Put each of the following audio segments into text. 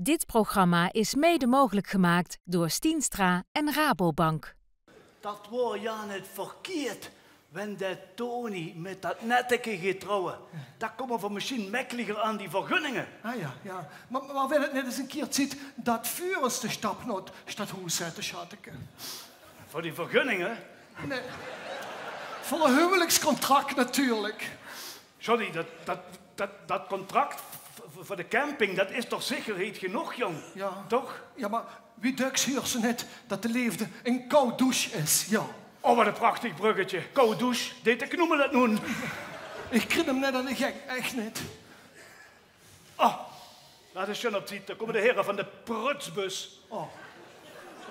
Dit programma is mede mogelijk gemaakt door Stienstra en Rabobank. Dat wordt ja niet verkeerd, wanneer Tony met dat netteke gaat trouwen. Dat komen we misschien makkelijker aan die vergunningen. Ah ja. Maar wenn het net eens een keer ziet dat vuurens de stap not staat hoe zetten, schateke. Voor die vergunningen? Nee. Voor een huwelijkscontract natuurlijk. Sorry, dat contract voor de camping, dat is toch zekerheid genoeg, jong? Ja. Toch? Ja, maar wie duks hier ze net dat de leefde een koude douche is, ja. Oh, wat een prachtig bruggetje. Koude douche, dit noemen dat nu. Ik krijg hem net aan de gek, echt niet. Oh, laat eens schon op ziet. Daar komen de heren van de prutsbus. Oh.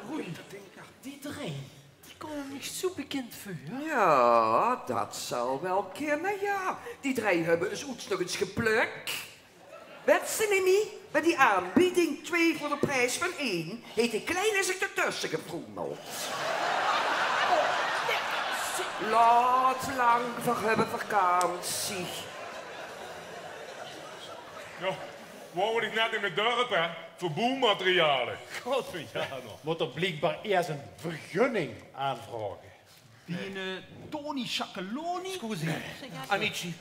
Roei, dat ding. Ja, die drie, die komen niet zo bekend voor. Ja, dat zal wel kennen, ja. Die drie hebben ons nog eens geplukt. Weet ze niet? Bij die aanbieding 2 voor de prijs van 1 heeft de kleine zich ertussen gefroemeld. Laat lang voor hebben vakantie. Ja, woon ik net in het dorp, hè? Voor boelmaterialen. Godverjaardag. Moet er blijkbaar eerst een vergunning aanvragen. Die Tony Sciaccoloni. Scusi, amici.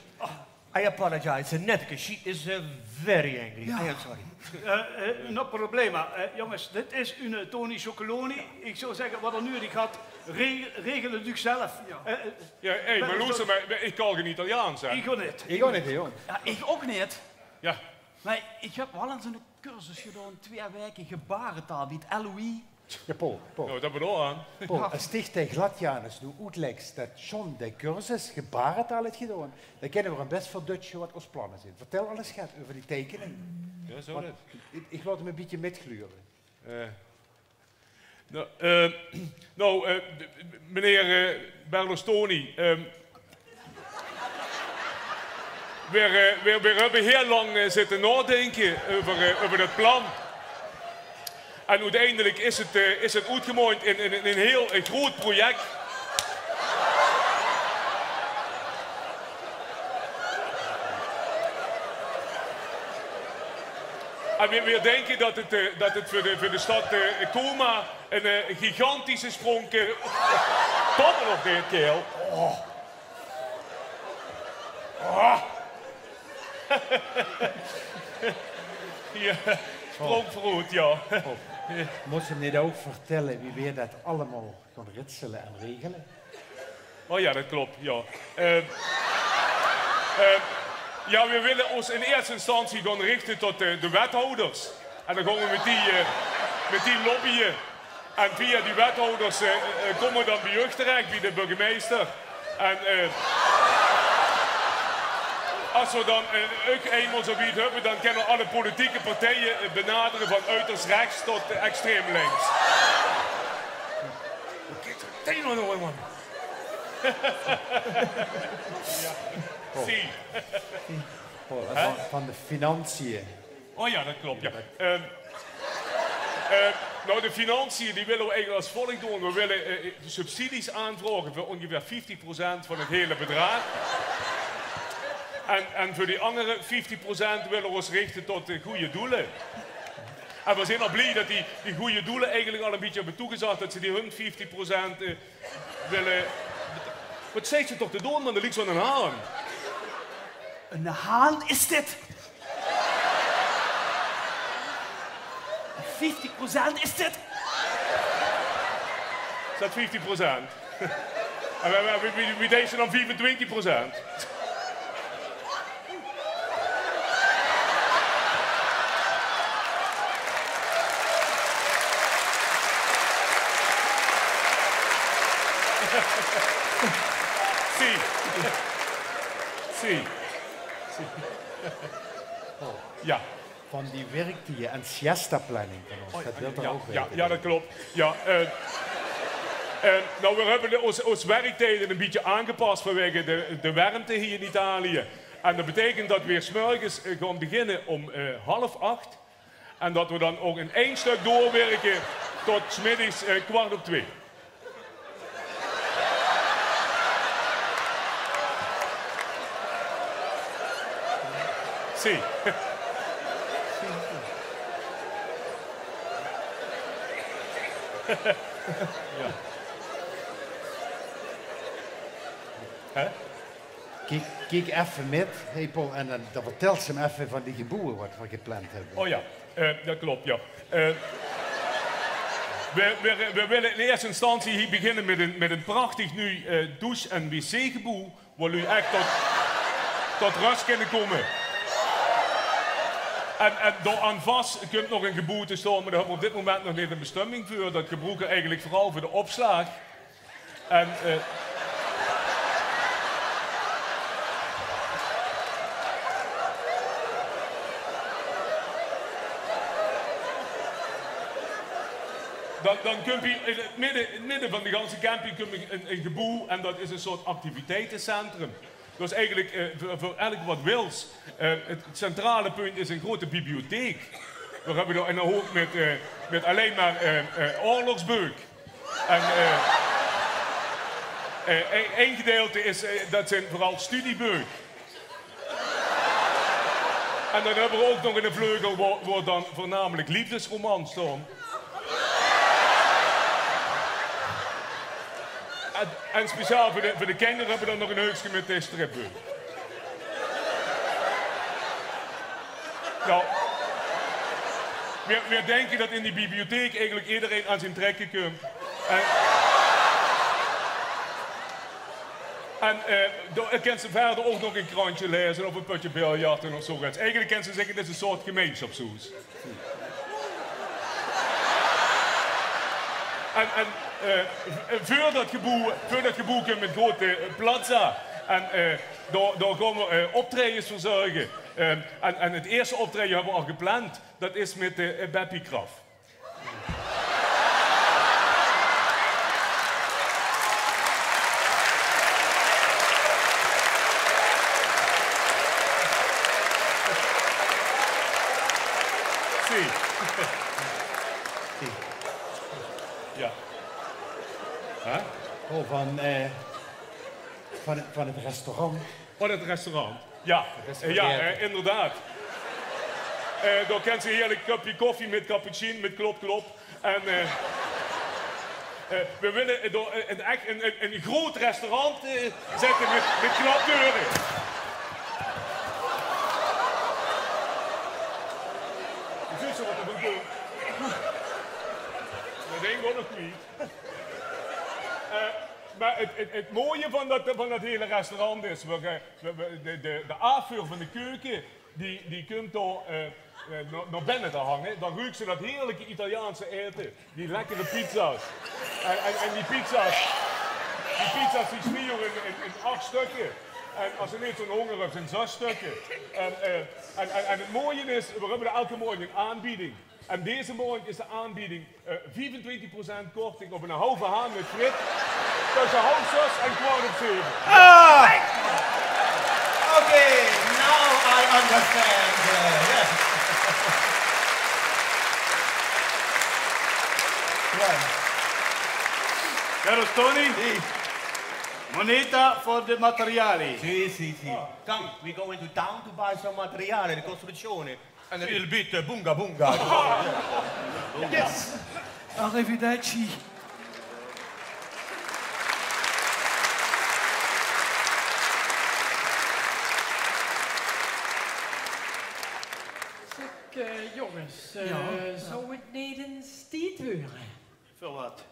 I apologize. Netke, she is very angry. Ja. I am sorry. No problema. Jongens, dit is een Tony Chocoloni. Ik zou zeggen, wat er nu die gaat, regelen natuurlijk zelf. Ja, hé, maar luister, maar ik kan geen Italiaans, hè? Ik ook niet. Ik ook niet, jong. Ja, ik ook niet. Ja. Maar ik heb wel eens een cursus gedaan, 2 weken gebarentaal, die het LOE. Ja, Paul. Nou, dat bedoel aan. Paul, als tegen Gladjanus nu uitlegt dat John de cursus gebarentaal heeft gedaan, dan kennen we hem best voor Dutje wat ons plannen zijn. Vertel alles gaat over die tekening. Ja, zo Want net. ik laat hem een beetje metgluren. Meneer Berlusconi, we hebben heel lang zitten nadenken over dat plan. En uiteindelijk is het uitgemond in een heel groot project. En we denken dat het voor de stad Como een gigantische sprong... Toppen op dit, kerel. Oh. Oh. Ja, sprong vooruit, ja. Moet je hem niet ook vertellen wie weer dat allemaal kan ritselen en regelen? Oh ja, dat klopt, ja. Ja, we willen ons in eerste instantie gaan richten tot de wethouders. En dan gaan we met die lobbyen. En via die wethouders komen we dan bij u terecht, bij de burgemeester. En als we dan ook eenmaal zoiets hebben, dan kunnen alle politieke partijen benaderen van uiterst rechts tot extreem links. Kijk nog, man. Zie. Van de financiën. Oh ja, dat klopt, ja. Nou, de financiën die willen we eigenlijk als volgt doen. We willen subsidies aanvragen voor ongeveer 50% van het hele bedrag. En voor die andere 50% willen we ons richten tot goede doelen. En we zijn al blij dat die goede doelen eigenlijk al een beetje hebben toegezegd dat ze die hun 50% willen... Wat zegt ze toch te doen, man? Er ligt zo'n haan. Een haan is dit. 50% is dit. Is dat 50%? En wie deze dan 25%? Zie. Ja. Van die werk die je aan siesta-planning van ons, dat wil er ook weten. Ja, dat klopt. Ja, nou, we hebben ons werktijden een beetje aangepast vanwege de warmte hier in Italië. En dat betekent dat we 's morgens gaan beginnen om 7:30. En dat we dan ook in 1 stuk doorwerken tot 's middags 1:15. Zie. Ja. Hè? Kijk even met, hey Paul, en dan vertelt ze hem even van die geboren wat we gepland hebben. Oh ja, dat klopt, ja. We willen in eerste instantie hier beginnen met een prachtig nu douche- en wc-geboel, waar u echt tot rust kunnen komen. En door aan vast kunt nog een geboel te staan, maar daar hebben we op dit moment nog niet een bestemming voor. Dat gebruiken eigenlijk vooral voor de opslag. En... Dan kunt u in het midden van de ganse camping een geboel en dat is een soort activiteitencentrum. Dus eigenlijk voor elk wat wils. Het centrale punt is een grote bibliotheek. We hebben daar een hoek met alleen maar oorlogsbeuk. En één gedeelte is, dat zijn vooral studiebeuk. En dan hebben we ook nog een vleugel waar dan voornamelijk liefdesromans staan. En speciaal voor de kinderen hebben we dan nog een heusje met de stripbeuk. Nou, we denken dat in die bibliotheek eigenlijk iedereen aan zijn trekken komt. En kan ze verder ook nog een krantje lezen of een putje biljarten of zoiets. Eigenlijk kan ze zeggen, dit is een soort gemeenschapshuis. Voor dat geboel kunnen we met grote plaza. En daar gaan we optredens verzorgen. En het eerste optreden hebben we al gepland. Dat is met de Beppie Kraf. Ja. Huh? Oh, van het restaurant. Van het restaurant? Ja, inderdaad. Daar kent ze heerlijk kopje koffie met cappuccino, met klop. En we willen echt een groot restaurant zetten met klapdeuren. Zie je wat we doen? Dat ding wordt nog niet. Maar het mooie van dat hele restaurant is, de aanvuur van de keuken, die komt door naar binnen te hangen. Dan ruikt ze dat heerlijke Italiaanse eten, die lekkere pizza's. En die pizza's die smieren in 8 stukken. En als ze niet zo'n honger hebben, zijn 6 stukken. En het mooie is, we hebben elke morgen een aanbieding. En deze morgen is de aanbieding 25% korting op een halve haan met frit. Tussen 6:30 en 7:15. Ah! Okay, now I understand. Yes. Caro Tony? Sì. Moneta voor de materiali. Sì. Come, we go into town to buy some materiale di costruzione. And a little bit bunga bunga. Yes. Arrivederci. Jongens, zou het niet een stiet horen? Voor wat?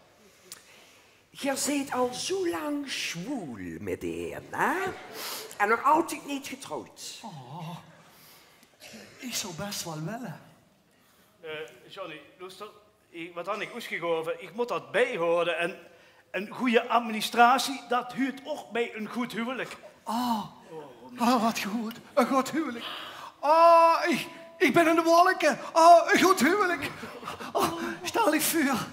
Je zit al zo lang zwoel met de heer, hè? En nog altijd niet getrouwd. Oh, ik zou best wel willen. Johnny, luister, wat had ik uitgegeven? Ik moet dat bijhouden en een goede administratie, dat huurt ook bij een goed huwelijk. Wat goed. Een goed huwelijk. Ik ben in de wolken. Een goed huwelijk. Stel ik voor.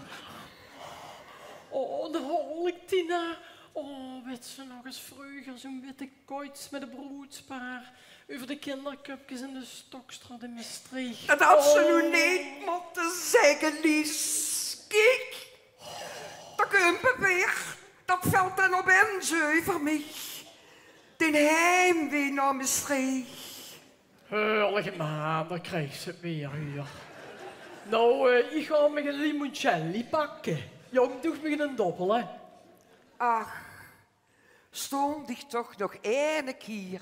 Oh, de hoorlijk, Tina. Oh, weet ze nog eens vroeger zo'n witte koits met een broedspaar over de kindercupjes in de Stokstraat in Maastricht. Dat had ze nu niet moeten zeggen, Lies. Kijk, dat kumpen weer. Dat valt dan op in, voor mij. Den heimwee naar Maastricht. Heerlijk, maar dan krijg ze het weer hier. Nou, ik ga me een limoncelli pakken. Jong, toch beginnen doppel, hè? Ach, stond ik toch nog ene keer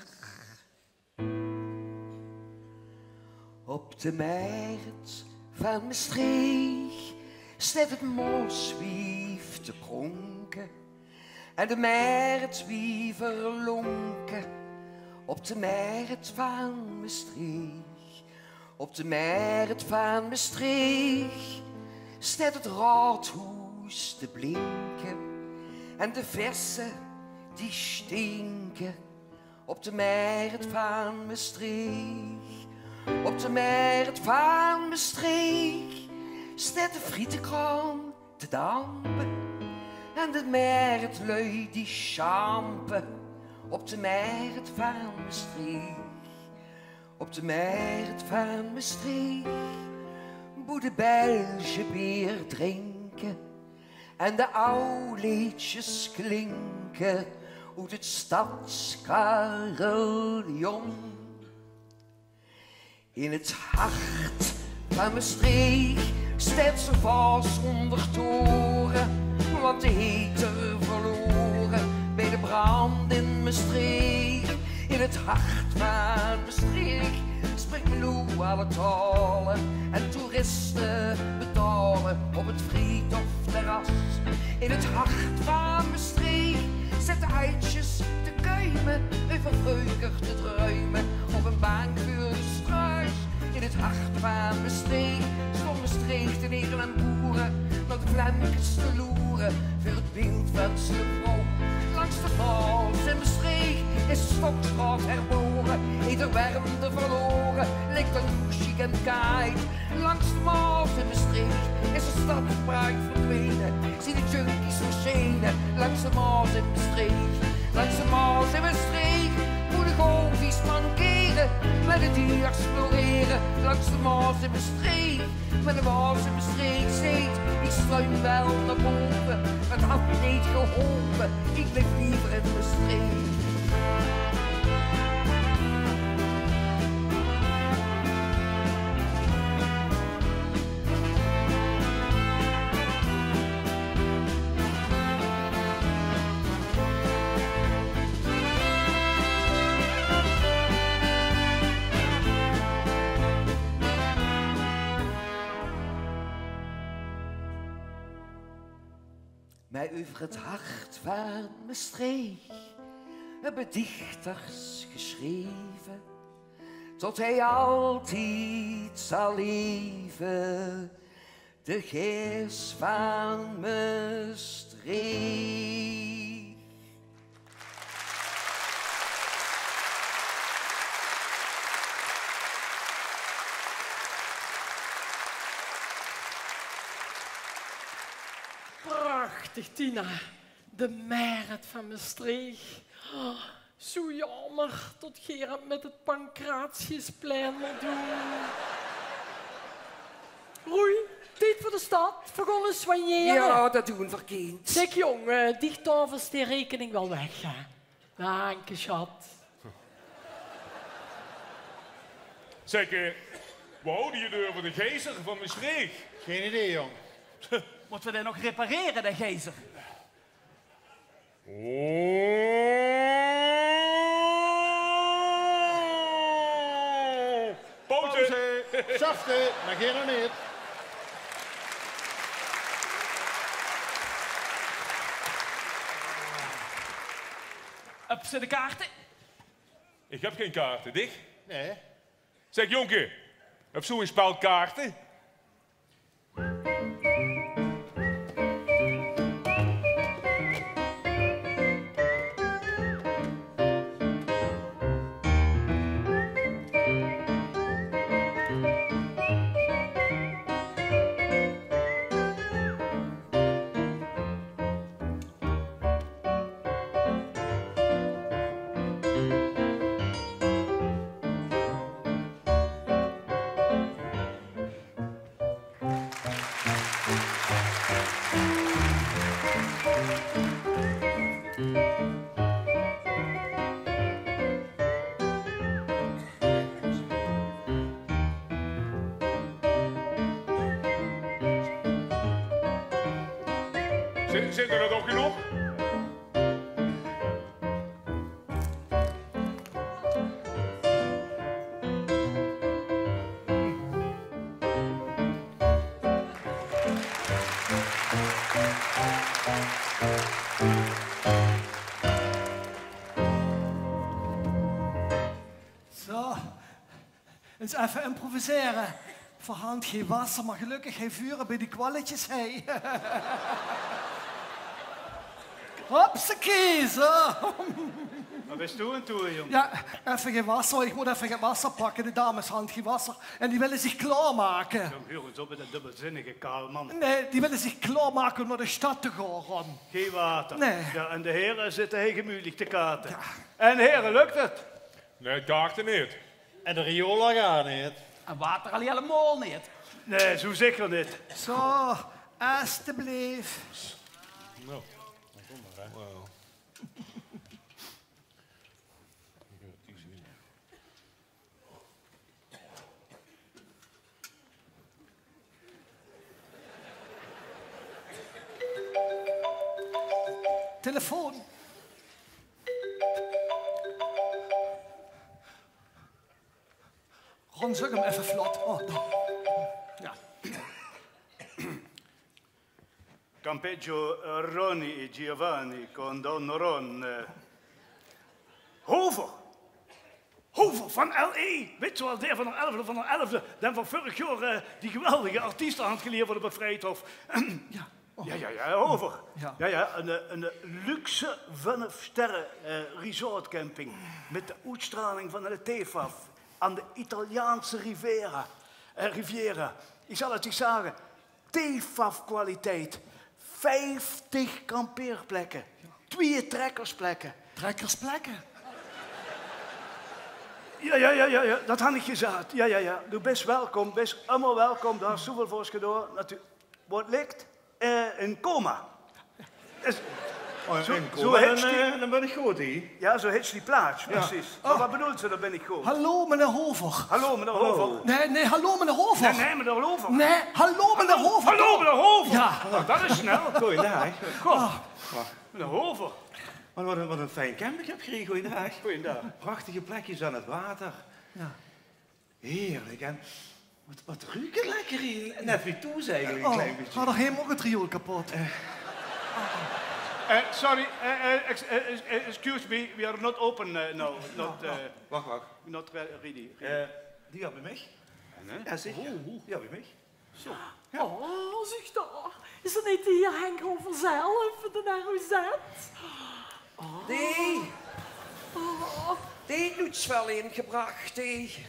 op de markt van Maastricht staat het moswief te pronken en de markt wie verlonken op de markt van Maastricht. Op de markt van Maastricht staat het raadhuis te blinken en de versen die stinken op de markt van Maastricht. Op de markt van Maastricht staat de frietenkraam te dampen en de marktlui die champen op de markt van Maastricht. Op de markt van Maastricht boe de Belgische bier drinken en de oude liedjes klinken uit het stadscarillon. In het hart van Maastricht staat ze vast onder toren, want de heter verloren bij de brand in Maastricht. In het hart van Maastricht spreekt Lou alle talen en toeristen betalen op het friedhofterras. In het hart van Maastricht zetten eitjes te kuimen, over vreugdig te druimen op een bank voor de struis. In het hart van Maastricht stond Maastricht de negen en boeren naar de flankers te loeren voor het beeld van zijn vrouw. Langs de Maas in Maastricht is de Stokstraat herboren, ieder warmte verloren, ligt een loesje en kite. Langs de Maas in Maastricht is de stadspraak verdwenen, zie de junkies verschenen. Langs de Maas in Maastricht, langs de Maas in Maastricht, moet de golfjes mankeren, met de diers floreren. Langs de Maas in Maastricht, met de Maas in Maastricht zit, ik struin wel naar boven, het had me niet geholpen, ik bleef liever in Maastricht. Mij over het hart van Maastricht hebben dichters geschreven, tot hij altijd zal leven, de geest van Maastricht. Prachtig, Tina. De markt van Maastricht. Oh, zo jammer dat Gerard met het Pancratiusplein moet doen. Roei, tijd voor de stad. Vergonnen soigneren. Ja, dat doen we kind. Zeg jong, dichtavond is die rekening wel weg. Hè? Dank je, schat. Zeg, wat houden jullie over de gijzer van Maastricht? Geen idee, jong. Moeten we die nog repareren, de gijzer? Oh. Pauze! Zachte, negeer nog niet. Heb ze de kaarten? Ik heb geen kaarten, dicht. Nee. Zeg, jonker, heb zo een spel kaarten? Zit er nog genoeg? Zo, eens even improviseren. Voorhand geen wasser, maar gelukkig geen vuren bij die kwalletjes. Hey. Hopsakee, zo. Wat is toe en toe, jongen? Ja, even geen wasser. Ik moet even geen wasser pakken. De dames hand geen wasser. En die willen zich klaarmaken. Jong, eens op met dat dubbelzinnige kaal, man. Nee, die willen zich klaarmaken om naar de stad te gaan. Geen water. Nee. Ja, en de heren zitten heel gemütlich te kaarten. Ja. En heren, lukt het? Nee, kaarten niet. En de riool gaat niet. En water al helemaal niet. Nee, zo zeker niet. Zo, alstublieft. Nou, kom maar, hè. Wow. Telefoon. Ron, zeg hem even vlot. Oh, ja. Campeggio Roni e Giovanni con Don Ron. Hover. Hover van L.E. Weet je wel, de van de 11e. Dan van vorig jaar die geweldige artiesten aan het geleerd worden op het Vrijthof. Ja. Oh. Ja, Hover. Ja. Ja, een luxe 5-sterren resortcamping. Met de uitstraling van de TFAF. Aan de Italiaanse Riviera. Ik zal het je zeggen. TFAF-kwaliteit. 50 kampeerplekken. 2 trekkersplekken. Trekkersplekken? Ja, dat had ik gezegd. Ja. Du best welkom, best allemaal welkom. Daar is zoveel voor gedaan. Wat ligt? Een coma. Dan ben ik goed hier. Ja, zo heet die plaats, precies. Maar wat bedoelt ze, dan ben ik goed. Hallo, meneer Hover. Hallo, meneer Hover. Nee, hallo, meneer Hover. Nee, meneer Hover. Nee, hallo, meneer Hover. Hallo, meneer Hover. Ja. Nou, dat is snel. Goeiedag. Goh, meneer Hover. Wat een fijn camp ik heb gekregen. Goeiedag. Goeiedag. Prachtige plekjes aan het water. Ja. Heerlijk. En wat ruikt het lekker hier. Net wie toe eigenlijk, een klein beetje. Had er helemaal het riool kapot. Sorry, excuse me, we are not open now. Wacht. Not ready. Die heb je mij? Nee? Ja, zeker. Die heb je mij. Zo. Oh, zeg daar. Is dat niet die Henk over zelf, de Narozet? Die doet wel ingebracht, die.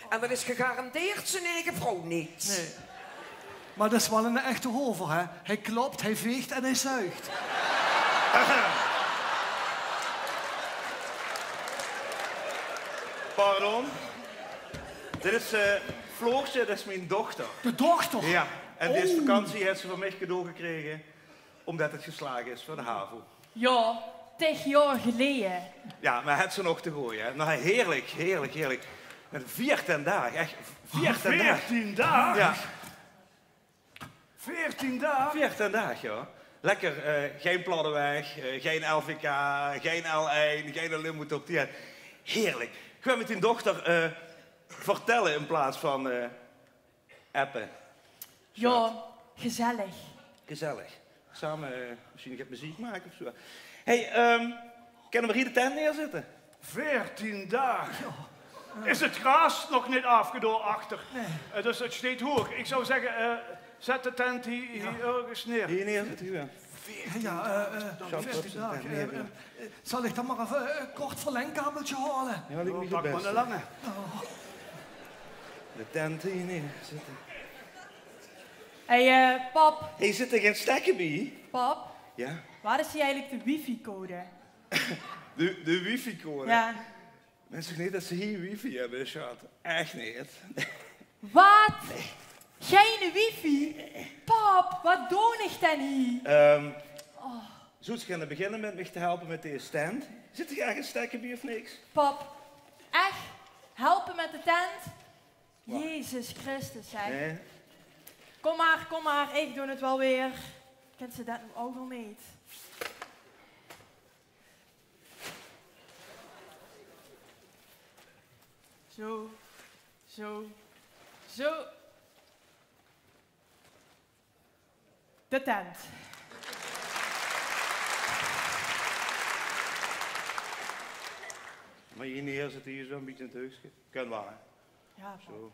En dat is gegarandeerd zijn eigen vrouw niet. Nee. Maar dat is wel een echte Hover, hè. Hij klopt, hij veegt en hij zuigt. Pardon? Dit is Floortje, dat is mijn dochter. De dochter? Ja. En deze vakantie heeft ze van mij cadeau gekregen, omdat het geslagen is voor de HAVO. Ja, 10 jaar geleden. Ja, maar het ze nog te gooien, hè. Nou, heerlijk. Met 14 dagen, echt 14 dagen. 14 dagen? Ja. 14 dagen? 14 dagen, ja. Lekker, geen Pladdeweg, geen LVK, geen L1, geen limit op die. Heerlijk. Ga met die dochter vertellen in plaats van appen. Ja, gezellig. Gezellig. Samen misschien gaat muziek maken of zo. Hey, kunnen we hier de tent neerzetten? 14 dagen? Is het gras nog niet afgedaan achter? Nee. Dus het steekt hoog. Ik zou zeggen, zet de tent hier ergens neer. Hier neerzetten, ja. 14 dagen. Zal ik dan maar even een kort verlengkabeltje halen? Ja, lijkt me Pak het maar beste. een lange. De tent hier neerzetten. Hey, pap. Hey, zit er geen stekker bij? Pap, Ja. waar is eigenlijk de wifi-code? De wifi-code? Ja. Mensen niet dat ze hier wifi hebben, schat. Echt niet. Wat? Geen wifi? Pap, wat doe ik dan hier? Zoet gaan beginnen met me te helpen met deze stand. Zit er graag een stekker bij of niks? Pap, echt? Helpen met de tent? Jezus Christus, zeg. Nee. Kom maar, ik doe het wel weer. Kent ze dat nog overal niet? Zo, zo, zo. De tent. Maar hier neer zit hier zo'n beetje in het heusje. Kan wel, hè? Ja, Zo.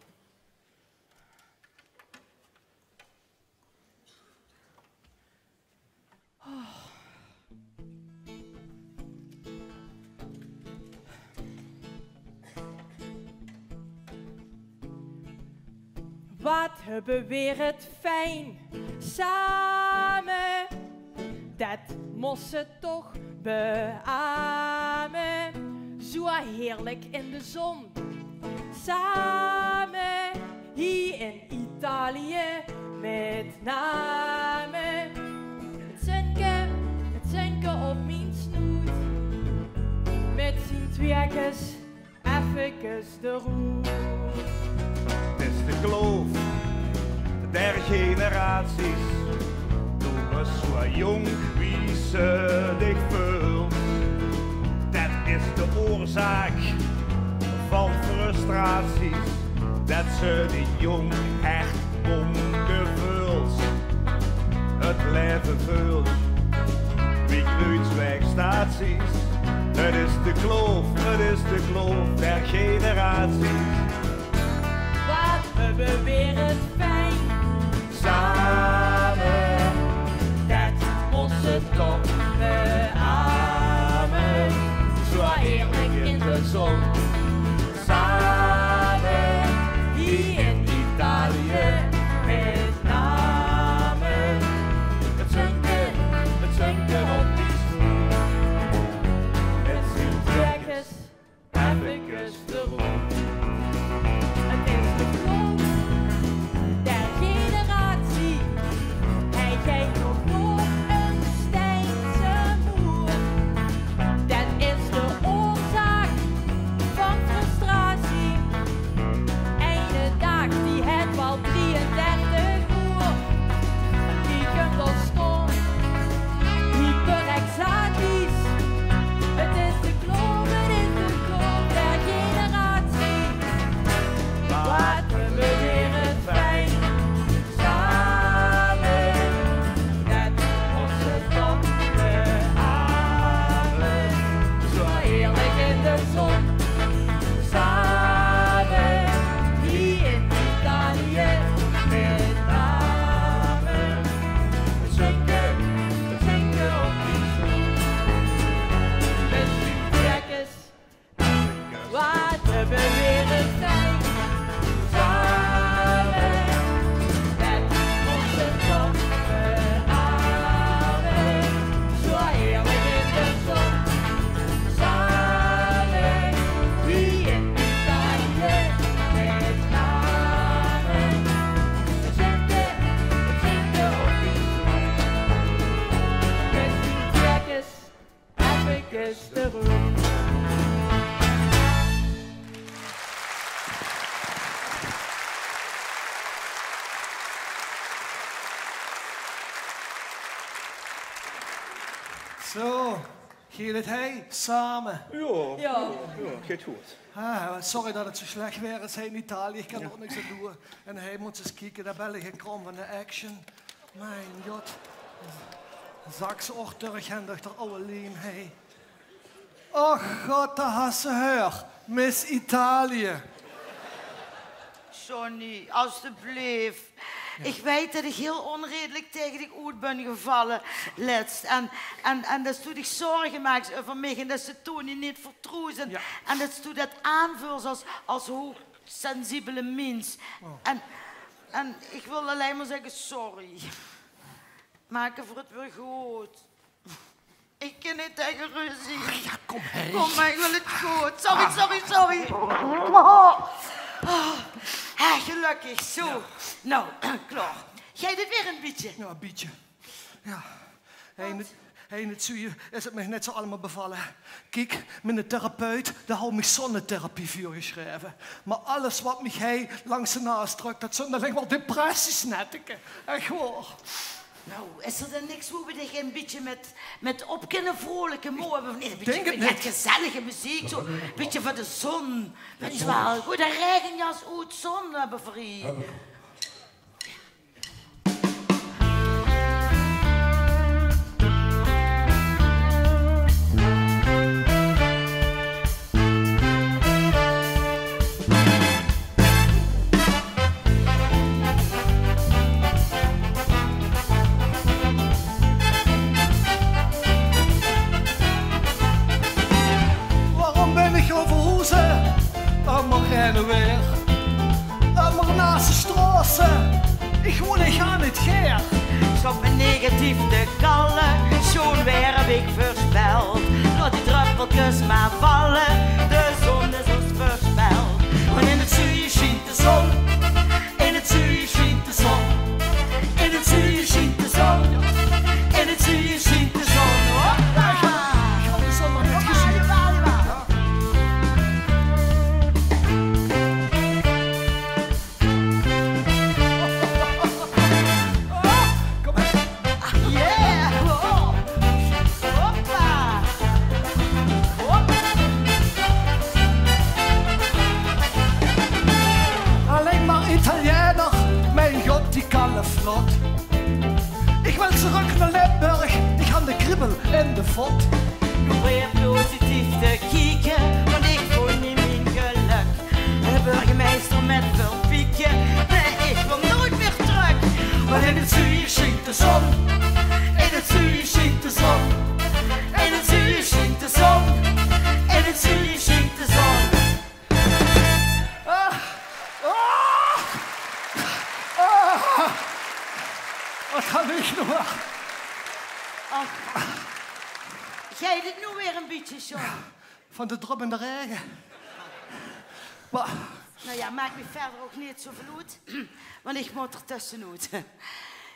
Wat hebben we het fijn samen, dat moest ze toch beamen. Zo heerlijk in de zon, samen hier in Italië met name. Het zinken op mijn snoet, met zijn tweekes, effekes de roet. Het is de kloof der generaties. Toen was zo jong wie ze dich vult. Dat is de oorzaak van frustraties. Dat ze de jong echt ongevuld. Het leven vult wie kruidswegstaties. Het is de kloof der generaties. We hebben weer het fijn Samen, dat onze toch beamen. Zo heerlijk in de zon, samen hier in Italië met name. Het zinken op die stoel, met zijn trekkers, effekes de roep. Het is de kloof der generatie. Hij kijkt nog door een Stijnse moer. Dat is de oorzaak van frustratie. Ene dag die het wel 33 uur. Die komt al stom, hyperexatisch. Het is de kloof der generatie. Wat hebben we weer het fijn samen, dat onze top beamen. Zo heerlijk in de zon, samen hier in Italië met name. Het zinken op die stoel, met die trekkers. Wat hebben we weer het fijn samen, dat onze top beamen. Zo heerlijk in de zon, samen hier in Italië met name. Het zinken op die stoel, met die trekkers, effekes de roep. Zo, gaat het hij samen. Ja, gaat goed. Sorry dat het zo slecht weer is in Italië. Ik kan er ook niks aan doen. En hij moet eens kijken, daar ben ik krom van de action. Mijn god. Zaks ook terughandig de oude leem, hey. Oh god, daar had ze haar. Miss Italië. Johnny, alstublieft. Ik weet dat ik heel onredelijk tegen die oud ben gevallen laatst. En dat ze zich zorgen maakt over mij en dat ze toen je niet vertrouwen. Ja. En dat ze dat aanvoelt als hoogsensibele mens. Oh. En ik wil alleen maar zeggen sorry. Maken voor het weer goed. Ik kan niet tegen ruzie. Ja, kom heen. Kom maar, ik wil het goed. Sorry. Gelukkig, zo. Ja. Nou, klaar. Jij dit weer een beetje? Ja, een beetje. Ja. Hey, het zie je, is het me net zo allemaal bevallen. Kijk, mijn therapeut, daar had me zonnetherapie voor geschreven. Maar alles wat mij langs de naast drukt, dat zijn alleen maar depressies netteken. Echt waar. Nou, is er dan niks waar we dich een beetje met op kunnen vrolijke mogen? Een beetje Denk het met niet. gezellige muziek, zo. Een beetje voor de zon. Weet je wel, goed, een regenjas uit zon hebben voor je. Waarom ben ik overhoezen? Allemaal rennen weer. Allemaal naast de strassen. Ik woon niet aan het geer. Stop een negatief te kallen, zo'n weer heb ik voorspeld. Laat die druppeltjes maar vallen, de zon is ons voorspeld. Want in het zuiden schijnt de zon, in het zuiden schijnt de zon. In het zuiden schijnt de zon, in het zuiden schijnt de zon. Hoppa! Ik had de zon nog net gezien. Kom maar. Yeah! Oh. Hoppa! Hoppa! Alleen maar Italiener, mijn god, die kan vlot. Ik wil terug naar Limburg, ik ga de kribbel in de vod. Probeer positief te kijken, want ik voel niet mijn geluk. De burgemeester met veel pieken, nee, ik wil nooit meer terug. Maar in het zuiden schijnt de zon, In het zuiden schijnt de zon, in het zuiden schijnt de zon, in het zuiden schijnt de zon. wat ga ik nog? Jij dit nu weer een beetje, John? Van de drop in de regen. Maar, Nou ja, maakt me verder ook niet zo vloed, want ik moet er tussenuit.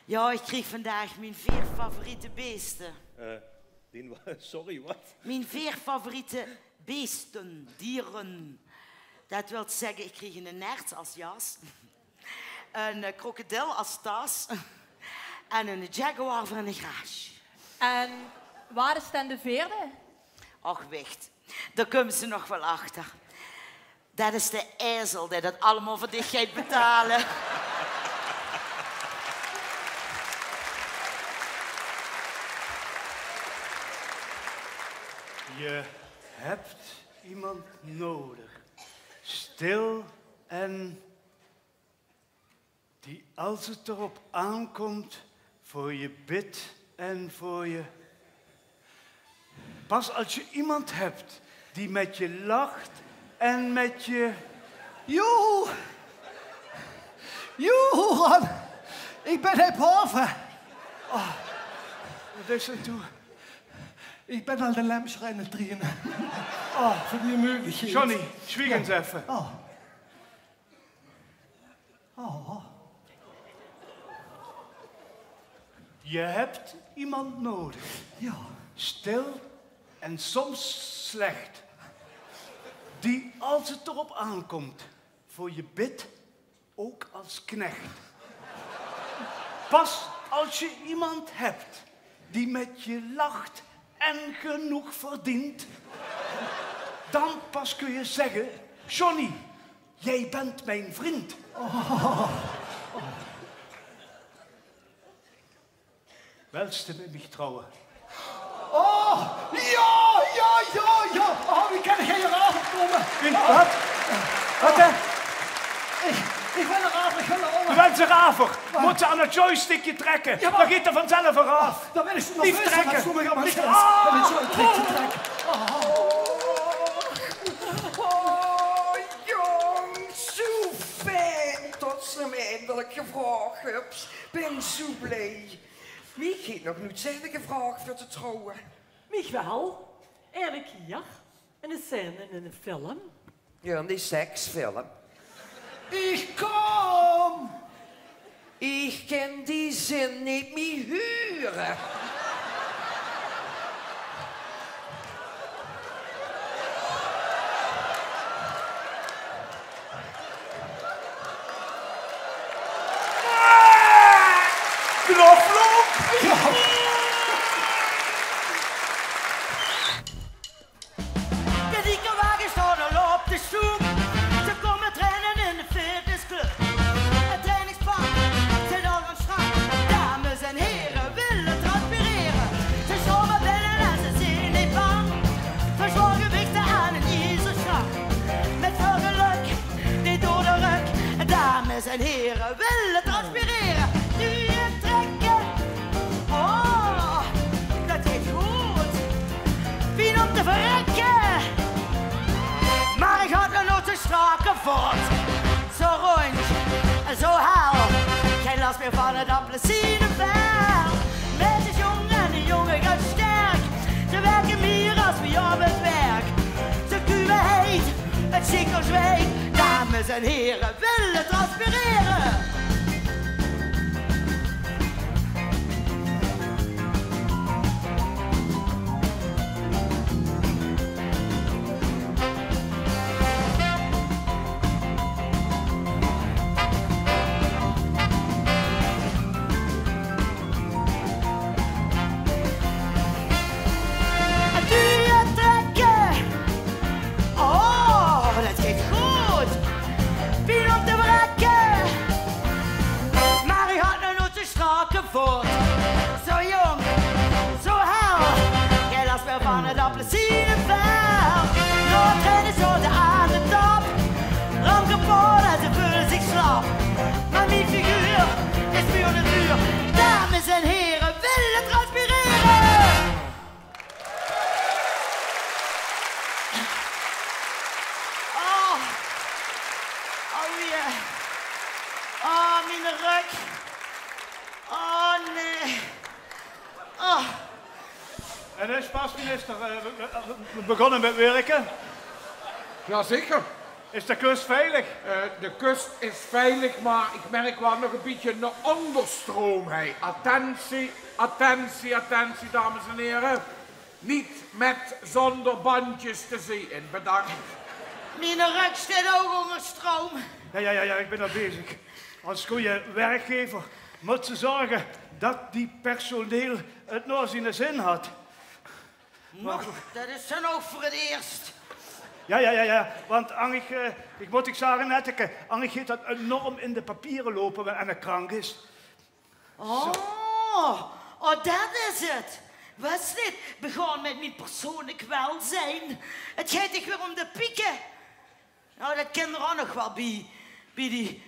Ja, ik kreeg vandaag mijn 4 favoriete beesten. Sorry, wat? Mijn 4 favoriete beesten, dieren. Dat wil zeggen, ik kreeg een nert als jas, een krokodil als tas en een jaguar voor een garage. En waar is dan de vierde? Och, wacht, daar komen ze nog wel achter. Dat is de ezel die dat allemaal voor dich gaat betalen. Je hebt iemand nodig. Stil en die als het erop aankomt voor je bidt en voor je... Pas als je iemand hebt die met je lacht en met je... joe! Joe, Ron! Ik ben uit Haven. Wat is er toe? Ik ben al de Lemscher in het trainen. Oh, voor die mogelijkheid. Johnny, zwieg eens even. Oh. Oh. Je hebt iemand nodig. Ja. Stil en soms slecht. Die als het erop aankomt voor je bidt, ook als knecht. Pas als je iemand hebt die met je lacht en genoeg verdient, dan pas kun je zeggen, Johnny, jij bent mijn vriend. Welste met mij trouwen. Oh, ja. Oh, wie kan ik hier afkomen? Wat? Wat hè? Ik wil eraf, ik wil erover. Je bent ze raver. Moet ze aan het joystickje trekken. Ja, maar- Dan gaat er vanzelf eraf. Dan ben ik zo Niet nerveus, trekken. dan voel ik aan mijn Niet- schens. Ah! Dan ben ik zo een trekje trekken. Oh, jong, zo fijn dat ze me eindelijk gevraagd hebt. Ben zo blij. Wie heeft nog niet zijn gevraagd voor te trouwen? Mich wel. Eerlijk hier. En een scène in een film. Ja, die seksfilm. Ik kom! Ik kan die zin niet meer huren. Knoflook! weer van het appelsienenveld. Met de jongen en de jongen gaat sterk. Ze werken meer als we op het werk. Ze kuwen heet, het ziekers weet. Dames en heren willen transpireren. Zo jong, zo hel. Jij last weer van het appelsienenveld. Noordrijden zo aan de top. Ram kapot en ze vullen zich slap. Maar mijn figuur is puur natuur. Dames en heren willen transpireren. Oh, alweer. Oh, mijn rug. Oh, nee. Oh. En dus, pasminister, we begonnen met werken. Jazeker. Is de kust veilig? De kust is veilig, maar ik merk wel nog een beetje een onderstroom. Hey. Attentie, attentie, attentie, dames en heren. Niet met zonder bandjes te zien. Bedankt. Mijn rug staat ook onder stroom. Ja, ik ben al bezig. Als goede werkgever moet ze zorgen dat die personeel het naar zijn zin had. Nou, dat is dan ook voor het eerst. Ja, want ik moet zeggen net, Annie gaat dat enorm in de papieren lopen en het krank is. Oh, dat is het. Was dit? Begon met mijn persoonlijk welzijn. Het gaat toch weer om de pieken. Nou, dat ken er ook nog wel bij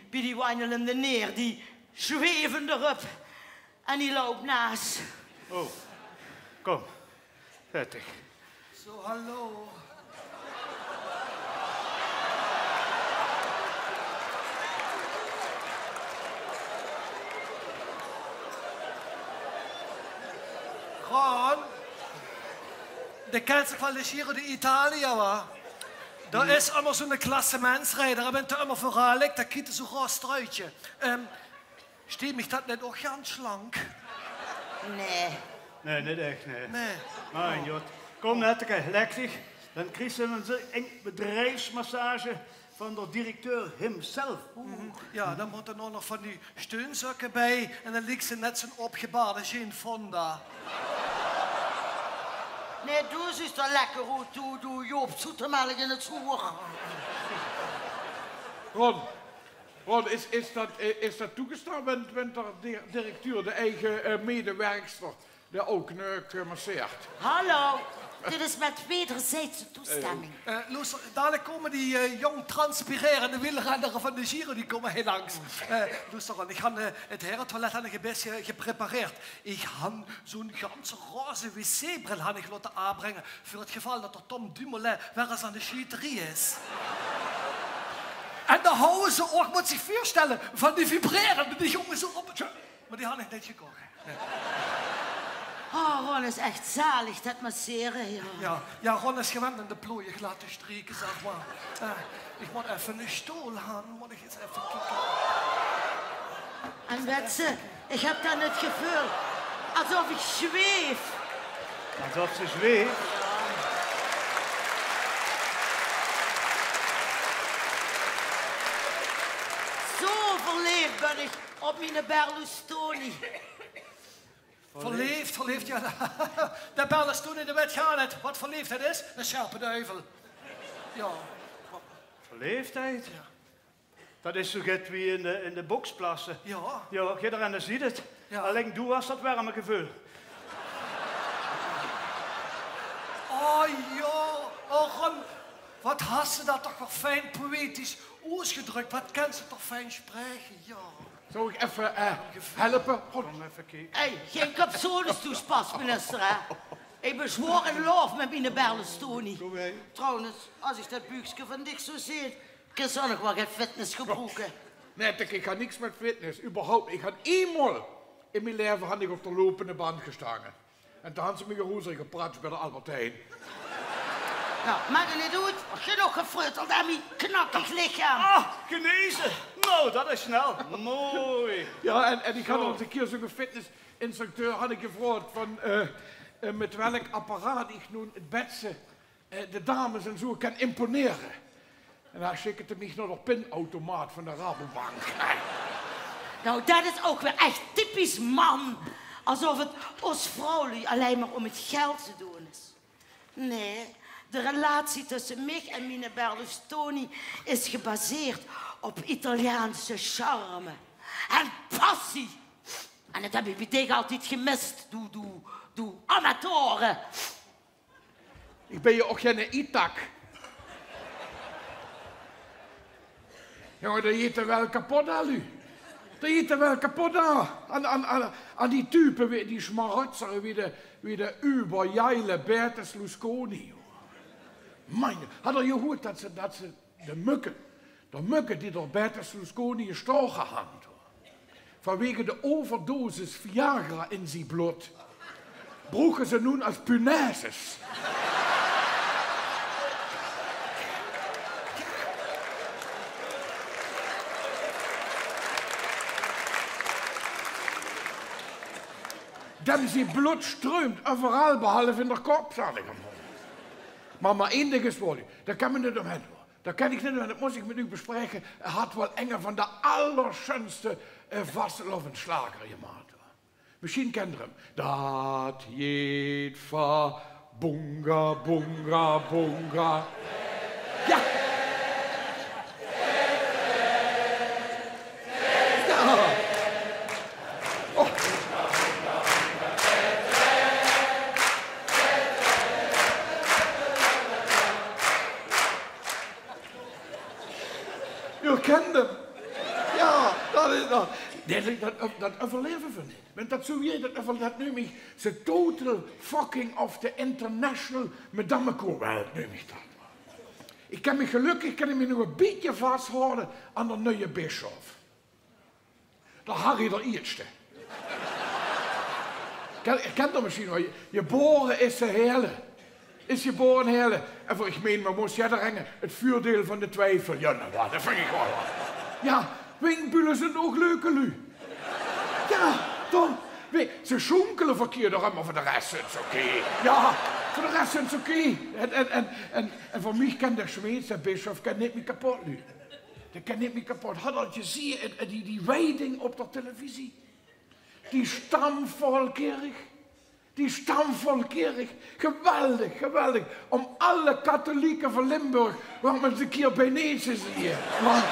die wandelende neer, die zweven erop en die loopt naast. Oh, kom, vettig. Zo, hallo. Gewoon, de kent zich wel de Giro d'Italia, wa? Dat is allemaal zo'n klassementsrijder, daar bent u allemaal verhalig, dat kiet zo groot struitje. Steht mich dat net ook ganz schlank? Nee, niet echt, nee. Nee. Mijn god. Kom net, leg dich. Dan krijg je een bedrijfsmassage van de directeur himself. Ja, dan moet er nog van die steunzakken bij en dan ligt ze net zo'n opgebaarde Jane Fonda. Nee, doe eens dan lekker hoe doe Joop Zoetemelk in het zoer. Ron, is dat toegestaan? Bent de directeur, de eigen medewerkster, die ook gemasseerd? Hallo, dit is met wederzijdse toestemming. Luister, dadelijk komen die jong transpirerende wielrenners van de Giro, die komen heel langs. Luister, Ron, ik heb het herentoilet een beetje geprepareerd. Ik heb zo'n ganse roze wc-bril laten aanbrengen, voor het geval dat er Tom Dumoulin weer eens aan de schieterie is. En dan houden ze ook, moet zich voorstellen, van die vibrerende, die jongens erop. Maar die had ik net gekocht. Nee. Oh, Ron is echt zalig, dat masseren hier. Ja, Ron is gewend aan de plooien laten streken, zeg maar. Ik moet even een stoel gaan, moet ik eens even kijken. En Wetse, ik heb dan het gevoel alsof ik zweef. Alsof ze zweeft? Zo verleefd ben ik op mijn Berlusconi. Verleefd, ja. De Berlusconi, de wet gaat het. Wat verleefdheid is? Een scherpe duivel. Ja. Verleefdheid? Ja. Dat is zo goed wie in de boksplassen. Ja. Ja, ga er en dan ziet het. Ja. Alleen doe was dat warme gevoel. Oh ja, oh Ron, wat had ze dat toch wel fijn poëtisch uitgedrukt. Wat kan ze toch fijn spreken, ja. Zou ik even helpen? Kom even kijken. Hé, geen capsulestoespas, minister, hè. Ik ben zwaar in love met mijn Berlusconi. Kom mee. Trouwens, als ik dat buikje van dicht zo zie, kan ze ook nog wel geen fitness gebruiken. Nee, ik ga niks met fitness, überhaupt. Ik had eenmaal in mijn leven had ik op de lopende band gestaan. En toen hadden ze me gehoezer gepraat bij de Albert Heijn. Nou, maakt het niet uit. Genoeg gefrutteld aan mijn knakkig lichaam. Ah, genezen. Nou, dat is snel. Mooi. Ja, en ik had nog eens een keer zo'n fitnessinstructeur had ik gevraagd van met welk apparaat ik nu het beste de dames en zo kan imponeren. En hij schikkte mij naar de pinautomaat van de Rabobank. Nou, dat is ook weer echt typisch man. Alsof het ons vrouwen alleen maar om het geld te doen is. Nee, de relatie tussen mij en mijn Berlusconi is gebaseerd op Italiaanse charme en passie. En dat heb ik bij tegen altijd gemist, doe amatoren. Ik ben je ook geen Itak. Jongen, dat jeet er wel kapot aan, u. Dat jeet er wel kapot aan die typen, die schmarotzeren wie de übergeile Berlusconi. Mijn, had je gehoord dat ze de mukken die door Berlusconi gestoken hadden, vanwege de overdosis Viagra in zijn bloed, broegen ze nu als punaises. Dan zijn bloed stroomt overal, behalve in de kop, zeg ik hem. Maar één ding is voor u, daar kan me niet omheen. Dat kan ik niet omheen, dat moet ik met u bespreken. Hij had wel een van de allerschönste vastelovensslager gemaakt. Misschien kent u hem. Dat jeet va, bunga, bunga, bunga. Ja! Kent hem. Ja, dat is dat. Nee, dat overleven we niet. Want dat zo weer, dat noem ik ze total fucking of the international madammekoorwereld, noem ik dat. Ik kan me gelukkig nog een beetje vasthouden aan de nieuwe bisschop. De Harry de Eerste. Kent dat misschien wel? Je boren is de hele. Is geboren hele. En voor ik meen, maar moest jij daar hangen, het vuurdeel van de twijfel. Ja, nou wat, dat vind ik wel wat. Ja, wingbulen zijn ook leuke lui. Ja, dan. Ze schonkelen verkeerd door maar voor de rest is het oké. Ja, voor de rest is het oké. En voor mij kan de Zweedse bisschop niet meer kapot nu. Dat kan niet meer kapot. Had dat je ziet, die wijding op de televisie. Die stamvolkerk. Die stamvolkerk. Geweldig, geweldig. Om alle katholieken van Limburg, waar men eens een keer bij neus is hier. Want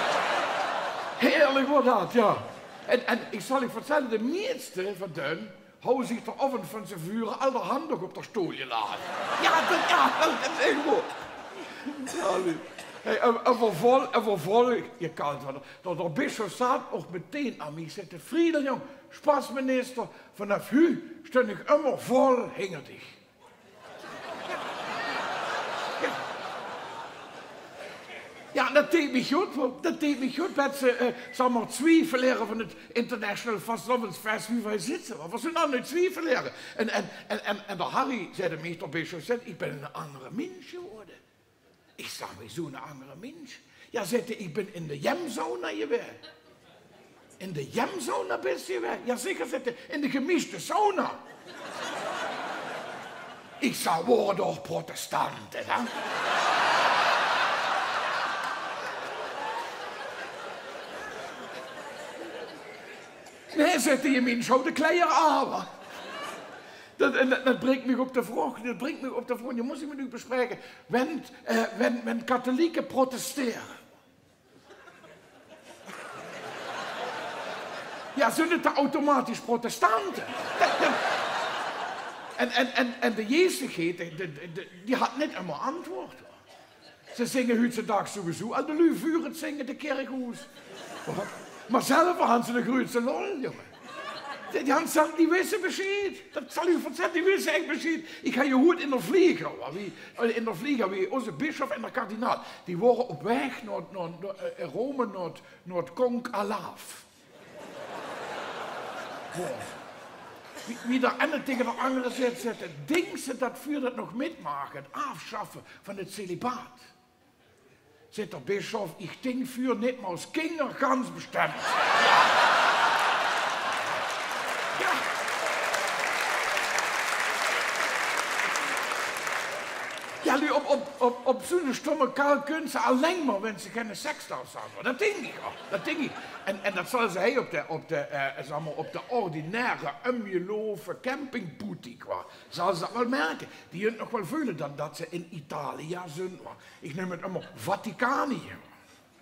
heerlijk wordt dat, ja. En ik zal je vertellen, de meeste van hen houden zich er af van zijn vuren al de handen op de stoelje laten. Ja, dat is heel goed. Ja, lief. Hey, en vervolg, je kan het wel. De bisschop staat ook meteen aan mij. Zegt de Friedel, jong, spasminister, vanaf u stond ik immer vol hingerdig. Ja, dat deed me goed. Dat deed me goed dat ze, zal maar twijfelen van het International Vastelovensfest wie wij zitten. Maar we zijn nou niet twijfelen. En de Harry, zei de meesterbisschop, ik ben een andere mens geworden. Ik sta weer zo'n andere mens. Ja, zette, ik ben in de jamzone geweest. In de jamzone ben je geweest? Ja, zeker, zette, in de gemiste sauna. Ik zou worden door protestanten, hè? Nee, zette je min zo de kleier aan. Dat brengt me op de vraag. Die moet ik met u bespreken. Wenn katholieken protesteren. Ja, zijn het automatisch protestanten? En de Jezus, die had niet helemaal antwoord. Ze zingen heutzutage sowieso al de lui vuren zingen de kerkhoes. Maar zelf hadden ze de grootste lol, jongen. Jan zal die wissen bescheid. Dat zal u vertellen, die wissen echt bescheid. Ik ga je hoort in de vlieger. Wie onze bisschop en de kardinaal. Die waren op weg naar Rome, naar het Konk Alaaf. Wie daar en tegen de anderen zit, denkt ze dat vuur dat nog metmaken, het afschaffen van het celibaat. Zit de bisschop, ik denk vuur niet maar als kinder gans bestemd. Ja. Ja, nu op zo'n stomme kaal kunnen ze alleen maar wenn ze geen seks hebben. Dat denk ik al. Dat denk ik. En dat zullen ze op de ordinaire, umgeloven campingboetie zal ze dat wel merken. Die kunnen nog wel voelen dat ze in Italië zijn. Ik neem het allemaal Vaticanië.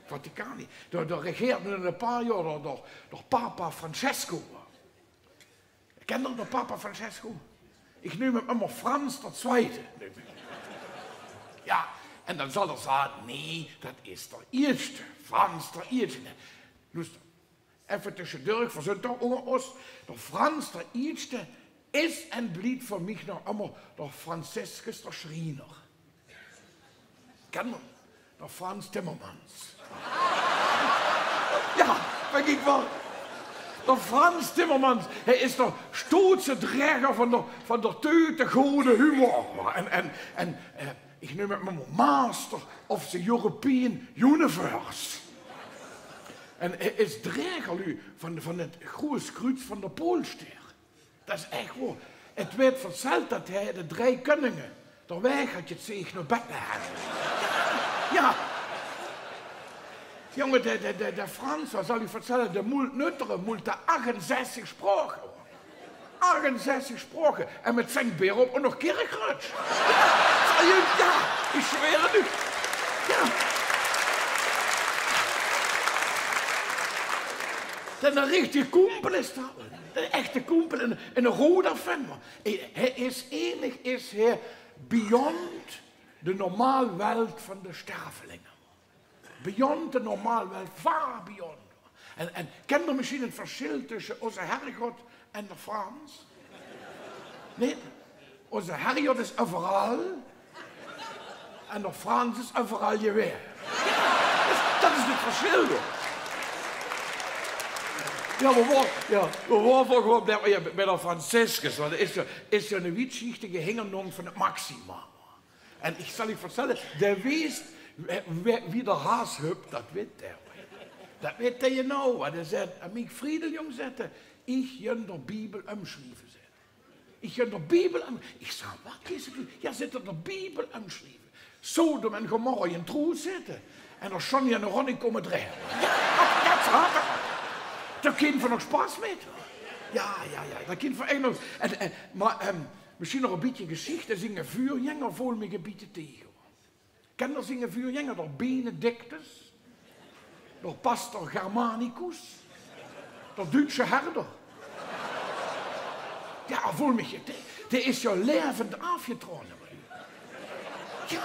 Vaticanië. Daar regeert nu een paar jaar door Papa Francesco. Ken je nog Papa Francesco? Ik neem hem allemaal Frans II. Ja, en dan zal er zeggen, nee, dat is de eerste. Frans de eerste. Luister, even tussendoor, voor zo'n toch onder ons. De Frans de eerste is en blijft voor mij nog allemaal de Franciscus de Schriener. Ken je? De Frans Timmermans. Ja, weet ik wel. De Frans Timmermans, hij is de stootse drager van de teute goede humor. En ik noem het maar Master of the European Universe. En hij is drager nu van het grote kruis van de Poolster. Dat is echt waar. Het werd verteld dat hij de 3 koningen de weg had je zich naar Bethlehem. Ja. Jongen, de Frans, wat zal u vertellen, de moet 68 sprachen. 68 sprachen. En met zijn beer op en nog kerkruis. Ja, ik zweer het u. Ja. Dat is een richtige kumpel is dat. Een echte kumpel en een rode fan. Hij is enig, is hij beyond de normale wereld van de stervelingen. Beyond de normale wereld, far beyond. En ken je misschien het verschil tussen onze Herrgott en de Frans? Nee, onze Herrgott is overal en de Frans is overal je weer. Dat is het verschil. Ja, we waren gewoon bij de Franciscus, want er is een wietschichtige hingernom van het Maxima. En ik zal je vertellen, der weet wie de haas hebt, dat weet hij. Dat weet hij nou. Want hij zei, amiek Friedeljong zette, ik gun de Bibel umschrijven. Ik gun de Bibel Ik zei, wat is het? Ja, zit er de Bibel umschrijven. Sodom en Gomorra in troe zitten. En er schon je een Ronnie komen draaien. Ja, dat is hard. Dat kind van nog spaas met. Ja, dat kind van echt nog. Maar misschien nog een beetje geschichte, zingen vuurjenger vol met gebieden tegen. Ken je zingen vuurjenger door Benedictus, door pastor Germanicus, door Duitse herder. Ja, vol met je tegen. Die is jou levend afgetrokken. Ja.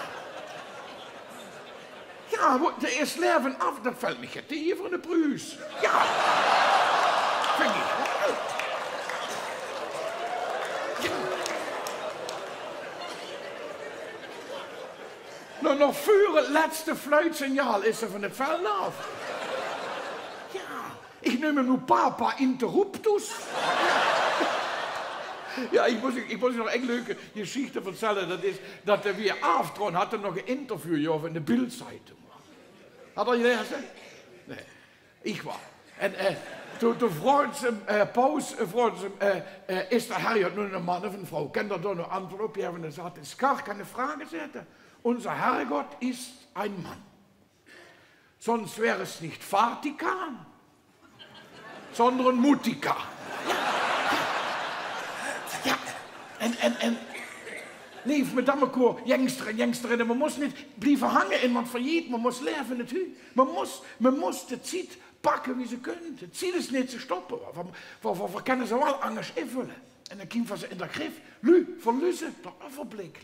Ja, er is levend af, dat valt me je tegen voor de pruis. Ja. Vind ik wel. Nou, nog voor het laatste fluitsignaal is er van het veld af. Ja, ik neem hem nu papa interruptus. Ja, ik moest nog een leuke geschichte vertellen. Dat is dat er weer aftroon had er nog een interview over in de Bildzeitung. Had dat je gezegd? Nee, ik was. En toen vroeg ze, Paus, is de Herrgott nu een man of een vrouw? Kan dat dan een antwoord op geven? En dan zat is gar keine Frage zetten. Unser Herrgott ist ein Mann. Sonst wäre es nicht Vatikan, sondern Mutika. Ja. En leef met elkaar, jengster. En we moesten niet blijven hangen in wat failliet. We moesten leven het hu. We moesten het ziet pakken wie ze kunnen. Het ziet is niet te stoppen. We kunnen ze wel anders invullen. En dan kwam ze in de grif. Lu, verlussen de overblik.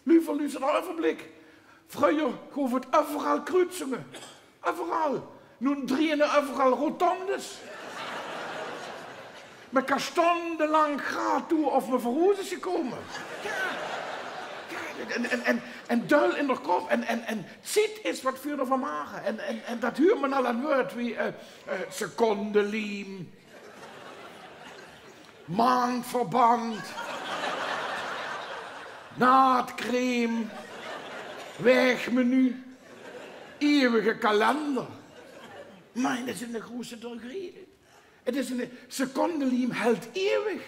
Nu verliezen de overblik. Vroeger gaf het overal kruisingen. Overal. Nu draaien overal rotondes. Man kan stundenlang graag toe of me verhoezen ze komen. En dul in de kop. En ziet is wat vuur van magen. En dat huurt me al een woord wie secondeliem. Maandverband. Naadcreme. Wegmenu. Eeuwige kalender. Maar dat is een grote drogerie. Het is een secondeliem helt eeuwig.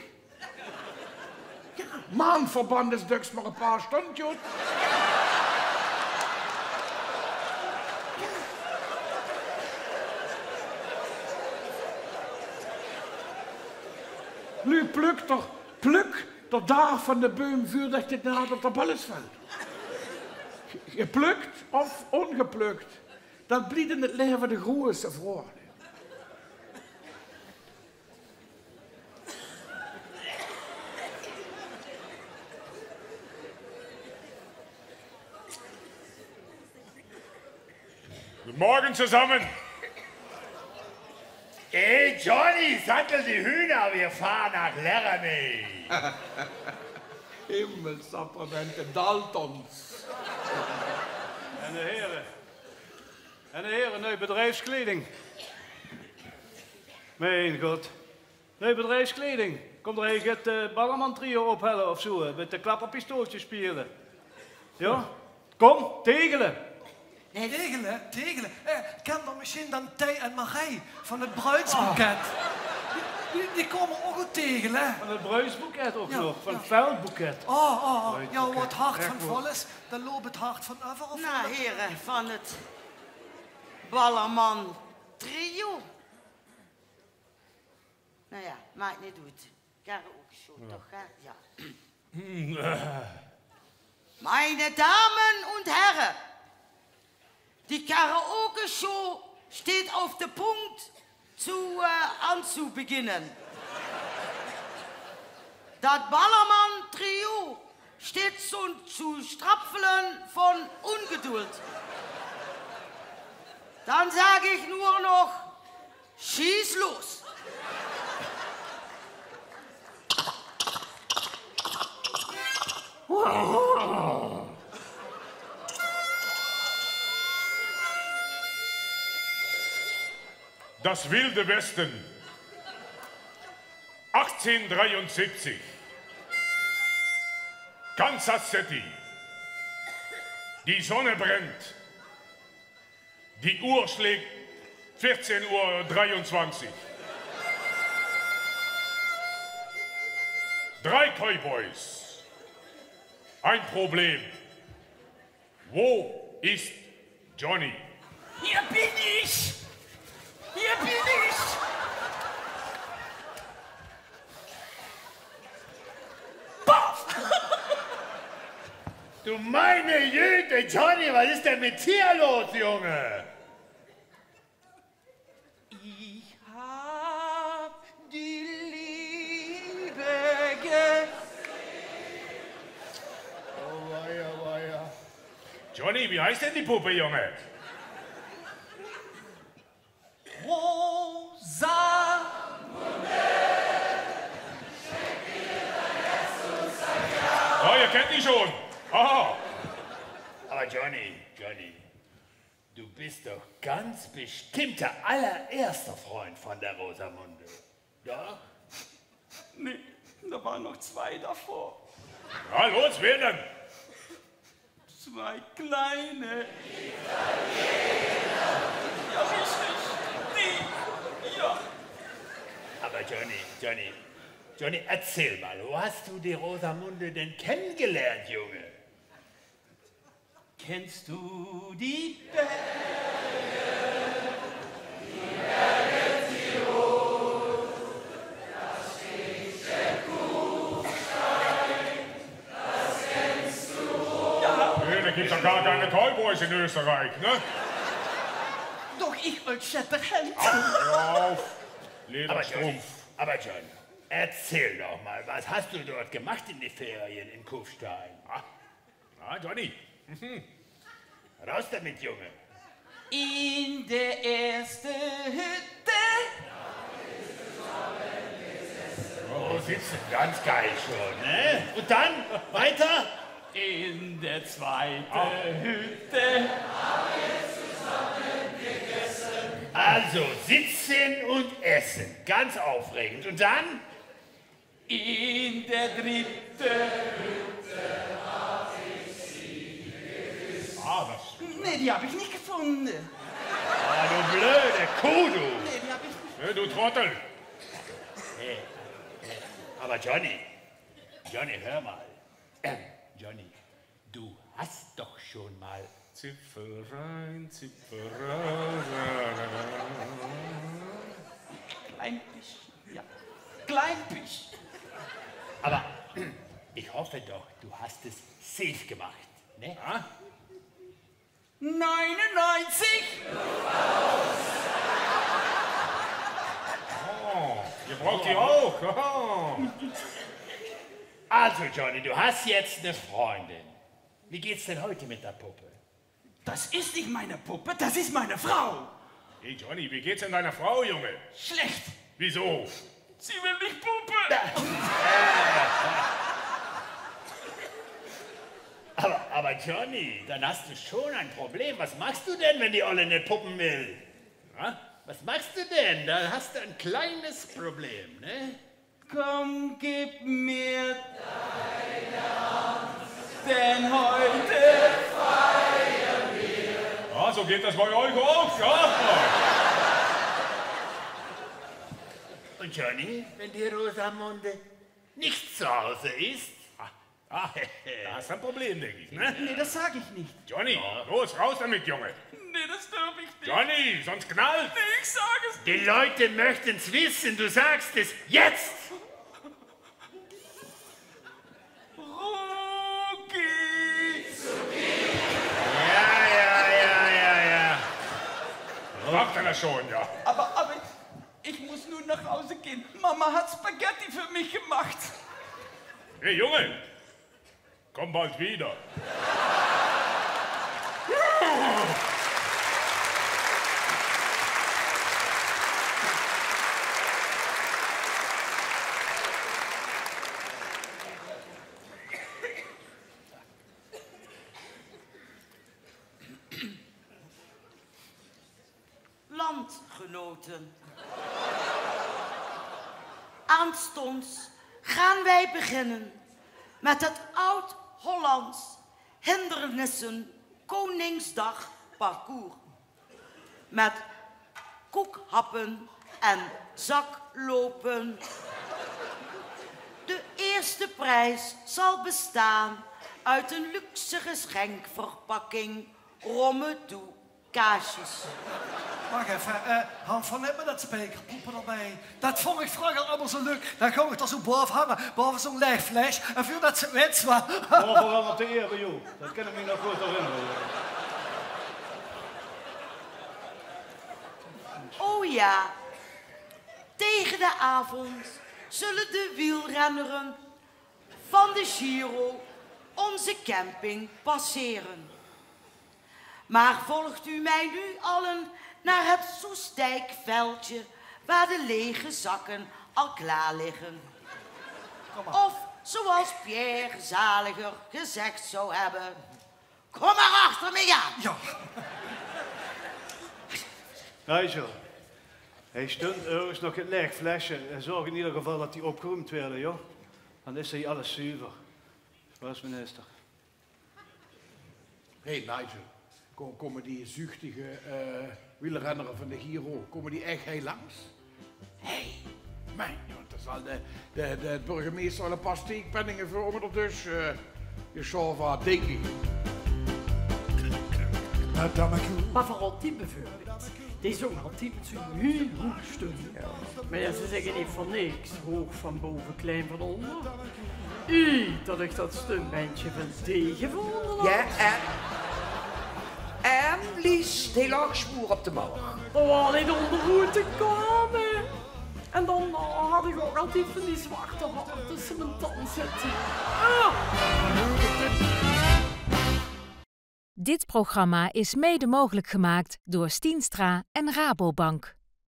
Ja, maandverband is dus maar een paar stondjes. Nu pluk er daar van de boom vuur dat dit naad op de Ballesveld. Geplukt of ongeplukt, dat blijft in het leven de grootste vraag. Guten Morgen zusammen. Hey Johnny, sattel die Hühner, wir fahren nach Laramie. Himmelsappramenten Daltons. En de heren, nee, bedrijfskleding. Mijn god. Nee, bedrijfskleding. Komt er eigenlijk het Ballerman trio ophellen of zo, met de klapperpistooltjes spelen. Ja? Kom, tegelen. Nee, tegelen. Ken dan misschien dan Thij en Marie van het bruidsboeket. Die komen ook goed tegelen. Van het bruidsboeket ook nog, van het veldboeket. Ja, wat het hart van vol is, dan loopt het hart van over. Nou, heren, van het Ballerman trio. Nou ja, maakt niet uit. Karaoke show, toch, hè? Ja. Meine Damen und Herren, die Karaoke-Show steht auf der Punkt zu beginnen. Das Ballermann-Trio steht zu strapfeln von Ungeduld. Dann sage ich nur noch, schieß los. Das Wilde Westen, 1873. Kansas City. Die Sonne brennt. Die Uhr schlägt 14:23 Uhr. 3 Cowboys. Ein Problem. Wo ist Johnny? Hier bin ich! Hier bin ich! Baff! Du meine Güte, Johnny, was ist denn mit dir los, Junge? Ich hab die Liebe Oh, weia. Johnny, wie heißt denn die Puppe, Junge? Rosa. Oh, ihr kennt die schon. Aha. Aber Johnny, du bist doch ganz bestimmt der allererste Freund von der Rosamunde. Ja? Nee, da waren noch 2 davor. Ja, los, wer denn? 2 kleine. Ja, richtig. Die. Ja. Aber Johnny, erzähl mal, wo hast du die Rosamunde denn kennengelernt, Junge? Kennst du die Berge? Die Berge Tirol, das steht der Kufstein, das kennst du wohl. Ja. Nee, da gibt's doch gar keine Cowboys in Österreich, ne? Doch ich als Shetterhand. Hör auf, Lederstrumpf. Aber John, erzähl doch mal, was hast du dort gemacht in die Ferien in Kufstein? Johnny. Raus damit, Junge. In der ersten Hütte. sitzen ganz geil schon, ne? Und dann, weiter? In der zweiten Hütte. Also, sitzen und essen. Ganz aufregend. Und dann? In der dritten Hütte hab ich sie gegessen. Nee, die hab ich nicht gefunden. Ah, du blöde Kuh, du. Nee, die hab ich nicht. Ja, du Trottel. Hey, aber Johnny, hör mal. Johnny, du hast doch schon mal... Zipferein, Zipferein. Klein bisschen, ja. Klein bisschen. Aber ich hoffe doch, du hast es safe gemacht, ne? Ja? 99. Oh, ihr braucht die auch. Oh. Also, Johnny, du hast jetzt eine Freundin. Wie geht's denn heute mit der Puppe? Das ist nicht meine Puppe, das ist meine Frau. Hey, Johnny, wie geht's denn deiner Frau, Junge? Schlecht. Wieso? Sie will nicht Puppe. Aber Johnny, dann hast du schon ein Problem. Was machst du denn, wenn die Olle nicht puppen will? Na? Was machst du denn? Da hast du ein kleines Problem, ne? Komm, gib mir deine Hand, denn heute feiern wir. Ja, so geht das bei euch auch, ja? Und Johnny, wenn die Rosamunde nicht zu Hause ist? Da hast du ein Problem, denke ich, ne? Nee, das sag ich nicht. Johnny, los, raus damit, Junge. Nee, das darf ich nicht. Johnny, sonst knallt. Nee, ich sag es nicht. Die Leute möchten's wissen, du sagst es jetzt! Ruki! Ja. Macht er das schon, ja. Aber ich muss nun nach Hause gehen. Mama hat Spaghetti für mich gemacht. Hey, Junge, komm bald wieder. Landgenoten. Aanstonds gaan wij beginnen met het Oud-Hollands Hindernissen Koningsdag parcours. Met koekhappen en zaklopen. De eerste prijs zal bestaan uit een luxe geschenkverpakking romme toe kaasjes. Wacht even, Han van hebben dat spekerpoepen erbij. Dat vond ik vroeger allemaal zo leuk. Dan kon ik er zo boven hangen, boven zo'n lijffles. En voor dat ze wets was. Bovenal op de eer, joh. Dat kan ik me nog goed herinneren. Oh ja, tegen de avond zullen de wielrenneren van de Giro onze camping passeren. Maar volgt u mij nu allen naar het Soestdijkveldje waar de lege zakken al klaar liggen. Of zoals Pierre Zaliger gezegd zou hebben, kom maar achter me aan. Ja. Nigel, hij stond ergens nog het leeg flesje en zorg in ieder geval dat die opgeruimd werden, joh. Dan is hij alles zuiver. Spaas, minister. Hey Nigel, komen die zuchtige wielrenners van de Giro, komen die echt heel langs? Hey, mijn joh, dat zal de burgemeester al een paar steekpenningen voor onder dus je chauffeur Dickie. Maar vooral die bijvoorbeeld, die zongen altijd zo'n heel hoog stuk. Maar ja, ze zeggen niet van niks, hoog van boven, klein van onder. Dat ik dat stuntbandje van die gevonden had. Ja, en liefst heel laag spoor op de mouw. Dan was ik onder te komen. En dan had ik ook altijd van die zwarte haar tussen mijn tanden zitten. Dit programma is mede mogelijk gemaakt door Stienstra en Rabobank.